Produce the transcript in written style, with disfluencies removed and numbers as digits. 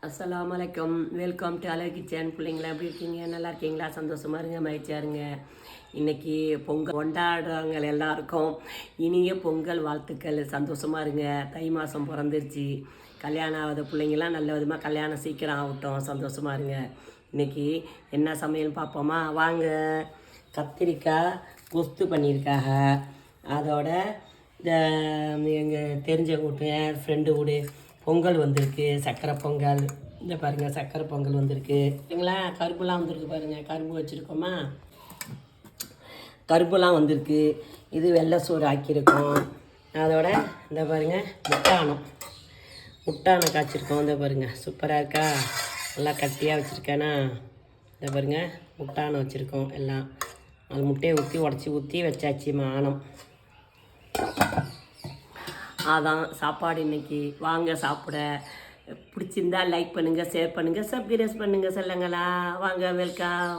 அஸ்ஸலாமு அலைக்கும். Welcome to அழகு கிச்சன். பிள்ளைங்களா எப்படி இருக்கீங்க? நல்லா இருக்கீங்களா? சந்தோஷமாக இருங்க, மகிழ்ச்சியாக இருங்க. இன்றைக்கி பொங்கல் கொண்டாடுறவங்க எல்லாருக்கும் இனிய பொங்கல் வாழ்த்துக்கள். சந்தோஷமாக இருங்க. தை மாதம் பிறந்துருச்சு. கல்யாணம் ஆகாத பிள்ளைங்களாம் நல்ல விதமாக கல்யாணம் சீக்கிரம் ஆகட்டும். சந்தோஷமாக இருங்க. இன்றைக்கி என்ன சமையல் பார்ப்போமா? வாங்க. கத்திரிக்காய் கொஸ்து பண்ணியிருக்காங்க. அதோட இந்த எங்கள் தெரிஞ்ச வீட்டு ஃப்ரெண்டு வீடு பொங்கல் வந்திருக்கு, சக்கரை பொங்கல். இந்த பாருங்கள், சக்கரை பொங்கல் வந்திருக்கு. சரிங்களா? கரும்புலாம் வந்திருக்கு பாருங்கள். கரும்பு வச்சுருக்கோமா, கரும்புலாம் வந்திருக்கு. இது வெள்ளை சோறு ஆக்கியிருக்கோம். அதோட இந்த பாருங்கள் முட்டானம் காய்ச்சிருக்கோம். இந்த பாருங்கள், சூப்பராக இருக்கா? நல்லா கட்டியாக வச்சுருக்கேன்னா. இந்த பாருங்கள், முட்டானம் வச்சுருக்கோம். எல்லாம் அது முட்டையை உடச்சி வச்சாச்சு. மானம் அதான் சாப்பாடு இன்றைக்கி. வாங்க சாப்பிட. பிடிச்சிருந்தா லைக் பண்ணுங்கள், ஷேர் பண்ணுங்கள், சப்ஸ்கிரைப் பண்ணுங்கள். சொல்லுங்களா? வாங்க, வெல்கம்.